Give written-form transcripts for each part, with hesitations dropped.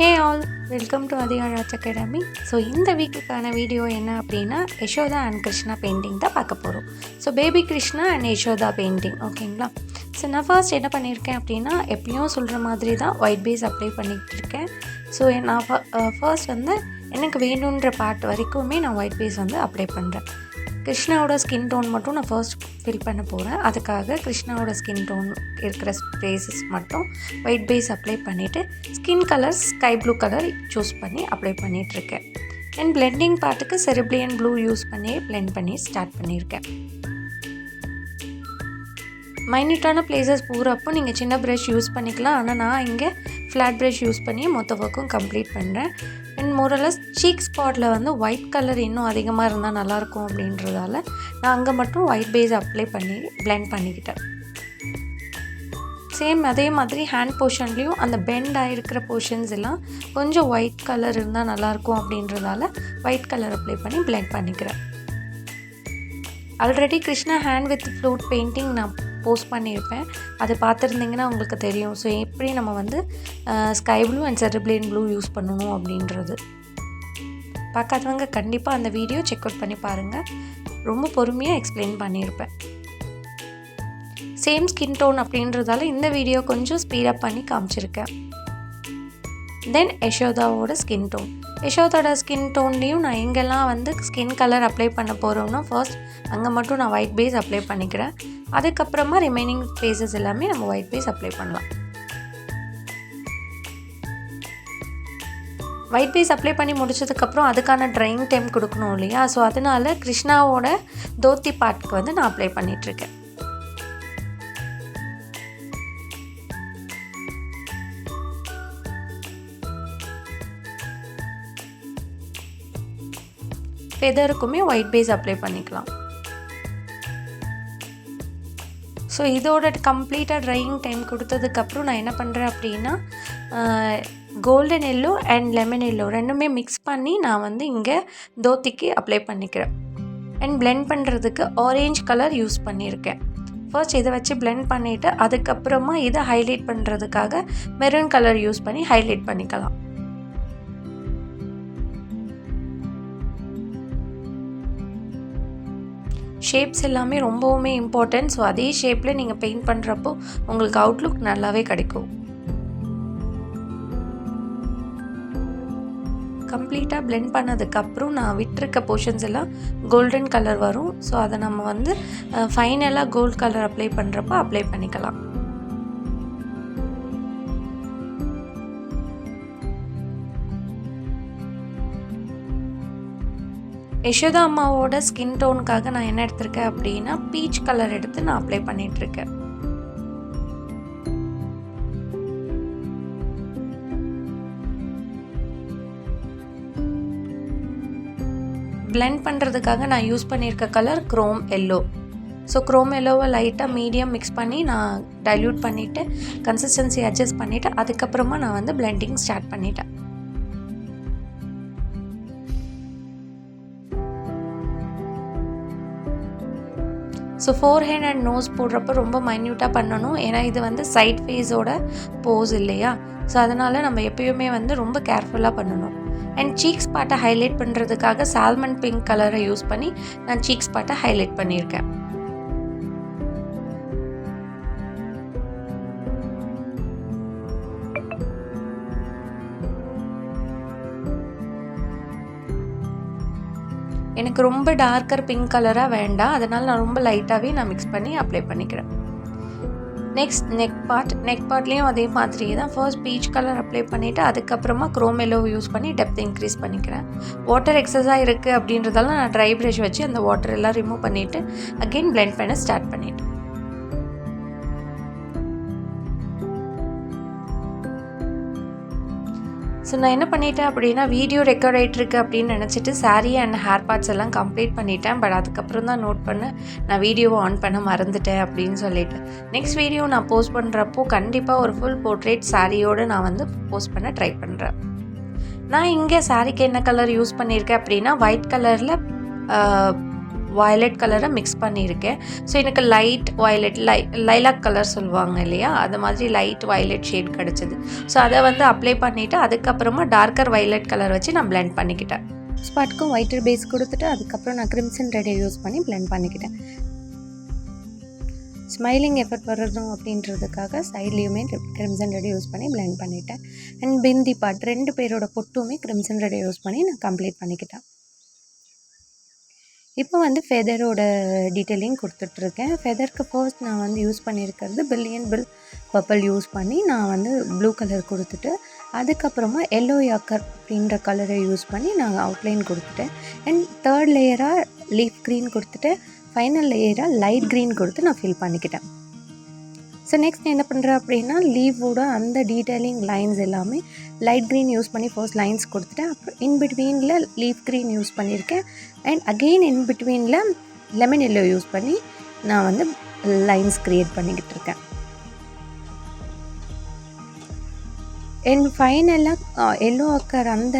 Hey all, welcome to Adhikar arts academy. So இந்த வீக்குக்கான video என்ன அப்படின்னா யசோதா அண்ட் கிருஷ்ணா பெயிண்டிங் தான் பார்க்க போகிறோம். So baby Krishna and Yashoda painting, ஓகேங்களா? ஸோ நான் ஃபர்ஸ்ட் என்ன பண்ணியிருக்கேன் அப்படின்னா எப்பயும் சொல்கிற மாதிரி தான் ஒயிட் பேஸ் அப்ளை பண்ணிகிட்டு இருக்கேன். ஸோ நான் ஃபர்ஸ்ட் வந்து எனக்கு வேணுன்ற பார்ட் வரைக்குமே நான் ஒயிட் பேஸ் வந்து அப்ளை பண்ணுறேன். கிருஷ்ணாவோட ஸ்கின் டோன் மட்டும் நான் ஃபர்ஸ்ட் ஃபில் பண்ண போகிறேன். அதுக்காக கிருஷ்ணாவோட ஸ்கின் டோன் இருக்கிற ஸ்பேஸஸ் மட்டும் ஒயிட் பேஸ் அப்ளை பண்ணிவிட்டு skin colour sky blue colour choose பண்ணி அப்ளை பண்ணிகிட்ருக்கேன். அண்ட் பிளெண்டிங் பார்ட்டுக்கு செரிப்ளியன் ப்ளூ யூஸ் பண்ணி பிளெண்ட் பண்ணி ஸ்டார்ட் பண்ணியிருக்கேன். மைன்யூட்டான பிளேசஸ் பூரப்போ நீங்கள் சின்ன ப்ரஷ் யூஸ் பண்ணிக்கலாம். ஆனால் நான் இங்கே ஃப்ளாட் ப்ரஷ் யூஸ் பண்ணி மொத்த ஒர்க்கும் கம்ப்ளீட் பண்ணுறேன். அண்ட் மோரலஸ் சீக் ஸ்பாட்டில் வந்து ஒயிட் கலர் இன்னும் அதிகமாக இருந்தால் நல்லாயிருக்கும் அப்படின்றதால நான் அங்கே மட்டும் ஒயிட் பேஸ் அப்ளை பண்ணி பிளெண்ட் பண்ணிக்கிட்டேன். சேம் அதே மாதிரி ஹேண்ட் போர்ஷன்லேயும் அந்த பெண்ட் ஆகிருக்கிற போர்ஷன்ஸ் எல்லாம் கொஞ்சம் ஒயிட் கலர் இருந்தால் நல்லாயிருக்கும் அப்படின்றதால ஒயிட் கலர் அப்ளை பண்ணி பிளெண்ட் பண்ணிக்கிறேன். Already Krishna hand with flute painting நான் போஸ்ட் பண்ணியிருப்பேன். அதை பார்த்துருந்திங்கன்னா உங்களுக்கு தெரியும். ஸோ எப்படி நம்ம வந்து sky blue and cerulean blue use பண்ணணும் அப்படின்றது பார்க்காதவங்க கண்டிப்பாக அந்த வீடியோ செக் அவுட் பண்ணி பாருங்கள். ரொம்ப பொறுமையாக எக்ஸ்பிளைன் பண்ணியிருப்பேன். சேம் ஸ்கின் டோன் அப்படின்றதால இந்த வீடியோ கொஞ்சம் ஸ்பீடப் பண்ணி காமிச்சிருக்கேன். தென் யசோதாவோட ஸ்கின் டோன். யசோதாவோட ஸ்கின் டோன்லேயும் நான் எங்கெல்லாம் வந்து ஸ்கின் கலர் அப்ளை பண்ண போகிறோம்னா ஃபர்ஸ்ட் அங்கே மட்டும் நான் ஒயிட் பேஸ் அப்ளை பண்ணிக்கிறேன். அதுக்கப்புறமா ரிமைனிங் பிளேசஸ் எல்லாமே நம்ம ஒயிட் பேஸ் அப்ளை பண்ணலாம். ஒயிட் பேஸ் அப்ளை பண்ணி முடிச்சதுக்கப்புறம் அதுக்கான ட்ரையிங் டைம் கொடுக்கணும் இல்லையா? ஸோ அதனால கிருஷ்ணாவோட தோத்தி பார்ட்டுக்கு வந்து நான் அப்ளை பண்ணிகிட்ருக்கேன். ஃபெதருக்குமே ஒயிட் பேஸ் அப்ளை பண்ணிக்கலாம். ஸோ இதோட கம்ப்ளீட்டாக ட்ரையிங் டைம் கொடுத்ததுக்கப்புறம் நான் என்ன பண்ணுறேன் அப்படின்னா golden yellow and lemon yellow ரெண்டுமே மிக்ஸ் பண்ணி நான் வந்து இங்கே தோத்திக்கு அப்ளை பண்ணிக்கிறேன். அண்ட் பிளெண்ட் பண்ணுறதுக்கு ஆரேஞ்ச் கலர் யூஸ் பண்ணியிருக்கேன். ஃபர்ஸ்ட் இதை வச்சு பிளெண்ட் பண்ணிவிட்டு அதுக்கப்புறமா இதை ஹைலைட் பண்ணுறதுக்காக மெரூன் கலர் யூஸ் பண்ணி ஹைலைட் பண்ணிக்கலாம். ஷேப்ஸ் எல்லாமே ரொம்பவுமே இம்பார்ட்டன்ட். ஸோ அதே ஷேப்பில் நீங்கள் பெயிண்ட் பண்ணுறப்போ உங்களுக்கு அவுட்லுக் நல்லாவே கிடைக்கும். கம்ப்ளீட்டாக பிளெண்ட் பண்ணதுக்கப்புறம் நான் விட்டுருக்க போர்ஷன்ஸ் எல்லாம் கோல்டன் கலர் வரும். ஸோ அதை நம்ம வந்து ஃபைனலாக கோல்ட் கலர் அப்ளை பண்ணுறப்போ அப்ளை பண்ணிக்கலாம். யசோதா அம்மாவோட ஸ்கின் டோனுக்காக நான் என்ன எடுத்திருக்கேன் அப்படின்னா பீச் கலர் எடுத்து நான் அப்ளை பண்ணிகிட்ருக்கேன். பிளெண்ட் பண்ணுறதுக்காக நான் யூஸ் பண்ணியிருக்க colour chrome yellow. So chrome எல்லோவை லைட்டாக மீடியம் மிக்ஸ் பண்ணி நான் டைல்யூட் பண்ணிவிட்டு கன்சிஸ்டன்சி அட்ஜஸ்ட் பண்ணிவிட்டு அதுக்கப்புறமா நான் வந்து பிளெண்டிங் ஸ்டார்ட் பண்ணிட்டேன். ஸோ ஃபோர்ஹேண்ட் அண்ட் நோஸ் போடுறப்ப ரொம்ப மைன்யூட்டாக பண்ணணும். ஏன்னா இது வந்து சைட் ஃபேஸோட போஸ் இல்லையா? ஸோ அதனால் நம்ம எப்பயுமே வந்து ரொம்ப கேர்ஃபுல்லாக பண்ணணும். அண்ட் சீக்ஸ் பார்ட்டை ஹைலைட் பண்ணுறதுக்காக சால்மன் பிங்க் கலரை யூஸ் பண்ணி நான் சீக்ஸ் பார்ட்டை ஹைலைட் பண்ணியிருக்கேன். எனக்கு ரொம்ப டார்க்கர் பிங்க் கலராக வேண்டாம். அதனால் நான் ரொம்ப லைட்டாகவே நான் மிக்ஸ் பண்ணி அப்ளை பண்ணிக்கிறேன். நெக்ஸ்ட் நெக் பார்ட்லேயும் அதே மாதிரியே தான். ஃபர்ஸ்ட் பீச் கலர் அப்ளை பண்ணிவிட்டு அதுக்கப்புறமா குரோம் எல்லோ யூஸ் பண்ணி டெப்த் இன்க்ரீஸ் பண்ணிக்கிறேன். வாட்டர் எக்ஸஸாக இருக்குது அப்படின்றதால நான் ட்ரை ப்ரஷ் வச்சு அந்த வாட்டர் எல்லாம் ரிமூவ் பண்ணிவிட்டு அகெயின் பிளெண்ட் பண்ண ஸ்டார்ட் பண்ணிவிட்டேன். ஸோ நான் என்ன பண்ணிட்டேன் அப்படின்னா வீடியோ ரெக்கார்ட் ஆகிட்டுருக்கு அப்படின்னு நினச்சிட்டு சாரீ அண்ட் ஹேர் பார்ட்ஸ் எல்லாம் கம்ப்ளீட் பண்ணிட்டேன். பட் அதுக்கப்புறம் தான் நோட் பண்ணேன் நான் வீடியோவை ஆன் பண்ண மறந்துட்டேன் அப்படின்னு சொல்லிட்டு. நெக்ஸ்ட் வீடியோ நான் போஸ்ட் பண்ணுறப்போ கண்டிப்பாக ஒரு ஃபுல் போர்ட்ரேட் சாரியோடு நான் வந்து போஸ்ட் பண்ண ட்ரை பண்ணுறேன். நான் இங்கே சாரீக்கு என்ன கலர் யூஸ் பண்ணியிருக்கேன் அப்படின்னா ஒயிட் கலரில் வயலட் கலரை மிக்ஸ் பண்ணியிருக்கேன். ஸோ எனக்கு லைட் வயலட் லைலாக் கலர் சொல்லுவாங்க இல்லையா, அது மாதிரி லைட் வயலட் ஷேட் கிடச்சிது. ஸோ அதை வந்து அப்ளை பண்ணிவிட்டு அதுக்கப்புறமா டார்க்கர் வயலட் கலர் வச்சு நான் பிளெண்ட் பண்ணிக்கிட்டேன். ஸ்பாட்க்கும் ஒயிட்டர் பேஸ் கொடுத்துட்டு அதுக்கப்புறம் நான் கிரிம்சன் ரெட்டை யூஸ் பண்ணி பிளெண்ட் பண்ணிக்கிட்டேன். ஸ்மைலிங் எஃபெக்ட் வரணும் அப்படின்றதுக்காக சைட்லேயுமே கிரிம்சன் ரெட்டை யூஸ் பண்ணி பிளெண்ட் பண்ணிட்டேன். அண்ட் பிந்தி பார்ட் 2 பேரோட பொட்டுமே கிரிம்சன் ரெட்டை யூஸ் பண்ணி நான் கம்ப்ளீட் பண்ணிக்கிட்டேன். இப்போ வந்து ஃபெதரோட டீட்டெயிலிங் கொடுத்துட்ருக்கேன். ஃபெதருக்கு ஃபர்ஸ்ட் நான் வந்து யூஸ் பண்ணியிருக்கிறது பில்லியன் பில் பர்பிள் யூஸ் பண்ணி நான் வந்து ப்ளூ கலர் கொடுத்துட்டு அதுக்கப்புறமா எல்லோ யாக்கர் அப்படின்ற கலரை யூஸ் பண்ணி நான் அவுட்லைன் கொடுத்துட்டேன். அண்ட் தேர்ட் லேயராக லீஃப் க்ரீன் கொடுத்துட்டு ஃபைனல் லேயராக லைட் க்ரீன் கொடுத்து நான் ஃபில் பண்ணிக்கிட்டேன். ஸோ நெக்ஸ்ட் என்ன பண்ணுறேன் அப்படின்னா லீவோட அந்த டீட்டெயிலிங் லைன்ஸ் எல்லாமே லைட் க்ரீன் யூஸ் பண்ணி ஃபர்ஸ்ட் லைன்ஸ் கொடுத்துட்டேன். அப்புறம் இன்பிட்வீனில் லீஃப் க்ரீன் யூஸ் பண்ணியிருக்கேன். அண்ட் அகெயின் இன்பிட்வீனில் லெமன் எல்லோ யூஸ் பண்ணி நான் வந்து லைன்ஸ் க்ரியேட் பண்ணிக்கிட்டு இருக்கேன். அண்ட் ஃபைனலாக எல்லோ அக்கர் அந்த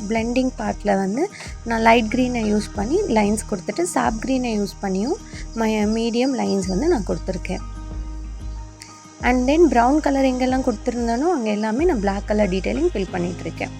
பிளெண்டிங் பார்ட்டில் வந்து நான் லைட் க்ரீனை யூஸ் பண்ணி லைன்ஸ் கொடுத்துட்டு சாப் க்ரீனை யூஸ் பண்ணியும் மீடியம் லைன்ஸ் வந்து நான் கொடுத்துருக்கேன். அண்ட் தென் ப்ரௌன் கலர் எங்கெல்லாம் கொடுத்துருந்தானோ அங்கே எல்லாமே நான் பிளாக் கலர் டீட்டெயிலிங் ஃபில் பண்ணிகிட்ருக்கேன்.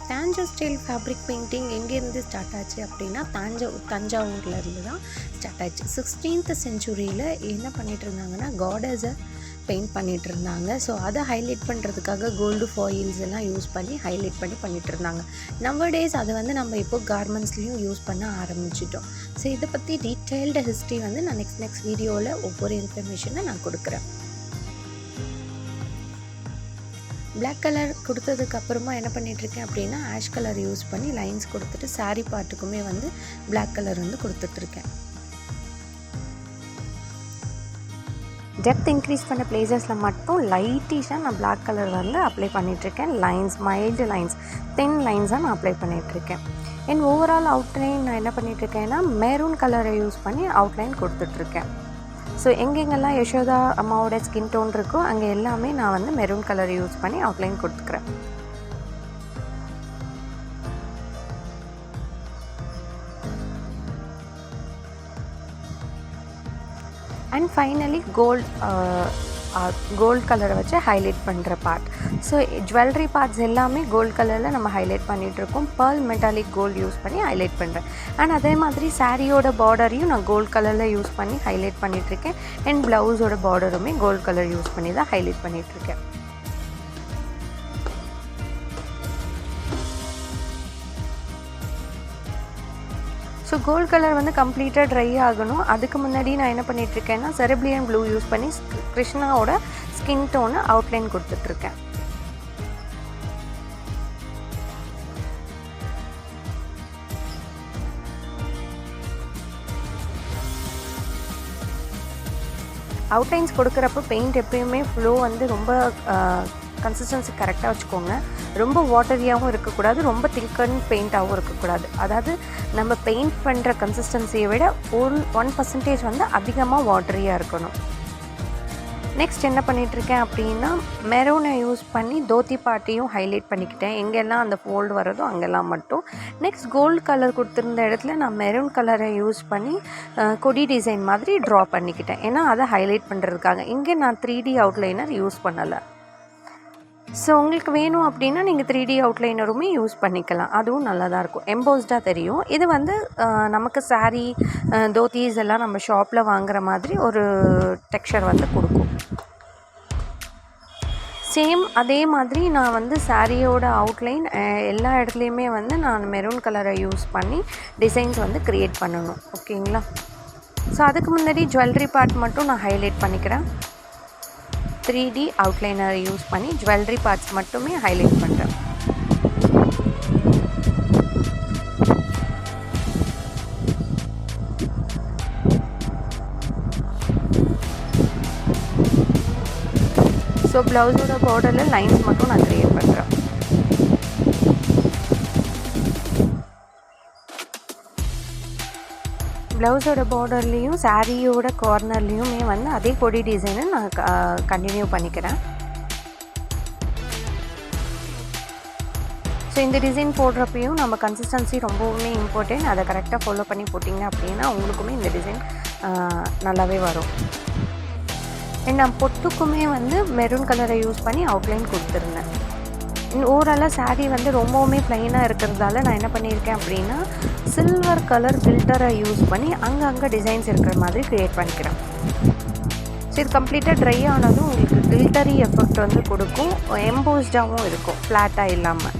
தாஞ்சூர் ஸ்டைல் ஃபேப்ரிக் பெயிண்டிங் எங்கேருந்து ஸ்டார்ட் ஆச்சு அப்படின்னா தஞ்சாவூரில் இருந்து தான் ஸ்டார்ட் ஆச்சு. 16th செஞ்சுரியில் என்ன பண்ணிகிட்டு இருந்தாங்கன்னா காடஸை பெயிண்ட் பண்ணிகிட்டு இருந்தாங்க. ஸோ அதை ஹைலைட் பண்ணுறதுக்காக கோல்டு ஃபாயில்ஸ் எல்லாம் யூஸ் பண்ணி ஹைலைட் பண்ணிகிட்டு இருந்தாங்க. நவடேஸ் அதை வந்து நம்ம இப்போ கார்மெண்ட்ஸ்லேயும் யூஸ் பண்ண ஆரம்பிச்சிட்டோம். ஸோ இதை பற்றி டீட்டெயில்டு ஹிஸ்ட்ரி வந்து நான் நெக்ஸ்ட் வீடியோவில் ஒவ்வொரு இன்ஃபர்மேஷனை நான் கொடுக்குறேன். பிளாக் கலர் கொடுத்ததுக்கப்புறமா என்ன பண்ணிகிட்ருக்கேன் அப்படின்னா ஆஷ் கலர் யூஸ் பண்ணி லைன்ஸ் கொடுத்துட்டு சாரீ பார்ட்டுக்குமே வந்து பிளாக் கலர் வந்து கொடுத்துட்ருக்கேன். டெப்த் இன்க்ரீஸ் பண்ண பிளேசஸில் மட்டும் லைட்டிஷாக நான் பிளாக் கலர் வந்து அப்ளை பண்ணிகிட்ருக்கேன். லைன்ஸ் மைல்டு லைன்ஸ் தின் லைன்ஸாக நான் அப்ளை பண்ணிகிட்ருக்கேன். அண்ட் ஓவரால் அவுட்லைன் நான் என்ன பண்ணிகிட்ருக்கேன்னா மெரூன் கலரை யூஸ் பண்ணி அவுட்லைன் கொடுத்துட்ருக்கேன். ஸோ எங்கெங்கெல்லாம் யசோதா அம்மாவோட ஸ்கின் டோன் இருக்கோ அங்கே எல்லாமே நான் வந்து மெரூன் கலர் யூஸ் பண்ணி அவுட்லைன் கொடுத்துக்கிறேன். அண்ட் ஃபைனலி கோல்ட் கலரை வச்சு ஹைலைட் பண்ணுற பார்ட். ஸோ ஜுவல்லரி பார்ட்ஸ் எல்லாமே கோல்ட் கலரில் நம்ம ஹைலைட் பண்ணிகிட்ருக்கோம். பேர்ல் மெட்டாலிக் கோல்டு யூஸ் பண்ணி ஹைலைட் பண்ணுறேன். அண்ட் அதே மாதிரி சாரியோட பார்டரையும் நான் கோல்ட் கலரில் யூஸ் பண்ணி ஹைலைட் பண்ணிகிட்ருக்கேன். அண்ட் ப்ளவுஸோட பார்டருமே கோல்ட் கலர் யூஸ் பண்ணி தான் ஹைலைட் பண்ணிகிட்ருக்கேன். ஸோ கோல்ட் கலர் வந்து கம்ப்ளீட்டாக ட்ரை ஆகணும். அதுக்கு முன்னாடி நான் என்ன பண்ணிகிட்ருக்கேன்னா செரபிலியன் ப்ளூ யூஸ் பண்ணி கிருஷ்ணாவோட ஸ்கின் டோனை அவுட்லைன் கொடுத்துட்ருக்கேன். அவுட்லைன்ஸ் கொடுக்குறப்போ பெயிண்ட் எப்பயுமே ஃப்ளோ வந்து ரொம்ப கன்சிஸ்டன்சி கரெக்டாக வச்சுக்கோங்க. ரொம்ப வாட்டரியாகவும் இருக்கக்கூடாது, ரொம்ப திக்கன் பெயிண்ட்டாகவும் இருக்கக்கூடாது. அதாவது நம்ம பெயிண்ட் பண்ணுற கன்சிஸ்டன்சியை விட 1% வந்து அதிகமாக வாட்டரியாக இருக்கணும். நெக்ஸ்ட் என்ன பண்ணிகிட்ருக்கேன் அப்படின்னா மெரூனை யூஸ் பண்ணி தோத்தி பார்ட்டியும் ஹைலைட் பண்ணிக்கிட்டேன். எங்கெல்லாம் அந்த ஃபோல்டு வரதோ அங்கெல்லாம் மட்டும். நெக்ஸ்ட் கோல்டு கலர் கொடுத்துருந்த இடத்துல நான் மெரூன் கலரை யூஸ் பண்ணி கொடி டிசைன் மாதிரி ட்ரா பண்ணிக்கிட்டேன். ஏன்னா அதை ஹைலைட் பண்ணுறதுக்காக. இங்கே நான் 3D அவுட்லைனர் யூஸ் பண்ணலை. ஸோ உங்களுக்கு வேணும் அப்படின்னா நீங்கள் 3D அவுட்லைனருமே யூஸ் பண்ணிக்கலாம். அதுவும் நல்லா தான் இருக்கும், எம்போஸ்டாக தெரியும். இது வந்து நமக்கு சாரீ தோத்தீஸ் எல்லாம் நம்ம ஷாப்பில் வாங்குகிற மாதிரி ஒரு டெக்ஸ்சர் வந்து கொடுக்கும். சேம் அதே மாதிரி நான் வந்து சாரியோட அவுட்லைன் எல்லா இடத்துலையுமே வந்து நான் மெரூன் கலரை யூஸ் பண்ணி டிசைன்ஸ் வந்து க்ரியேட் பண்ணணும். ஓகேங்களா? ஸோ அதுக்கு முன்னாடி ஜுவல்லரி பார்ட் மட்டும் நான் ஹைலைட் பண்ணிக்கிறேன். 3D அவுட்லைனர் யூஸ் பண்ணி ஜுவல்லரி பார்ட்ஸ் மட்டுமே ஹைலைட் பண்ணுறேன். ஸோ ஸோ ப்ளவுஸோட பார்டரில் லைன்ஸ் மட்டும் நான் க்ரியேட் பண்ணுறேன். ப்ளவுஸோட பார்டர்லேயும் சாரியோட கார்னர்லேயுமே வந்து அதே கொடி டிசைனை நான் கண்டினியூ பண்ணிக்கிறேன். ஸோ இந்த டிசைன் போடுறப்பையும் நம்ம கன்சிஸ்டன்சி ரொம்பவுமே இம்பார்ட்டன்ட். அதை கரெக்டாக ஃபாலோ பண்ணி போட்டிங்க அப்படின்னா உங்களுக்குமே இந்த டிசைன் நல்லாவே வரும். நான் பொட்டுக்குமே வந்து மெரூன் கலரை யூஸ் பண்ணி அவுட்லைன் கொடுத்துருந்தேன். ஓவராலாக சாரீ வந்து ரொம்பவுமே ப்ளைனாக இருக்கிறதால நான் என்ன பண்ணியிருக்கேன் அப்படின்னா சில்வர் கலர் ஃபில்டரை யூஸ் பண்ணி அங்கங்கே டிசைன்ஸ் இருக்கிற மாதிரி க்ரியேட் பண்ணிக்கிறேன். ஸோ இது கம்ப்ளீட்டாக ட்ரை ஆனதும் உங்களுக்கு கில்டரி எஃபெக்ட் வந்து கொடுக்கும், எம்போஸ்டாகவும் இருக்கும், ஃப்ளாட்டாக இல்லாமல்.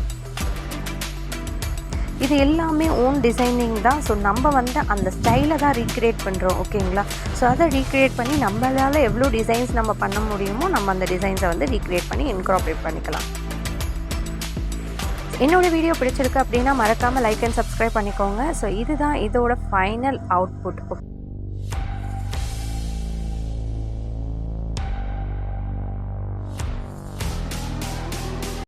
இது எல்லாமே ஓன் டிசைனிங் தான். ஸோ நம்ம வந்து அந்த ஸ்டைலை தான் ரீக்ரியேட் பண்ணுறோம், ஓகேங்களா? ஸோ அதை ரீக்ரியேட் பண்ணி நம்மளால் எவ்வளோ டிசைன்ஸ் நம்ம பண்ண முடியுமோ நம்ம அந்த டிசைன்ஸை வந்து ரீக்ரியேட் பண்ணி இன்கார்பரேட் பண்ணிக்கலாம். என்னோடய வீடியோ பிடிச்சிருக்கு அப்படின்னா மறக்காமல் லைக் அண்ட் சப்ஸ்கிரைப் பண்ணிக்கோங்க. ஸோ இதுதான் இதோட ஃபைனல் அவுட்புட்.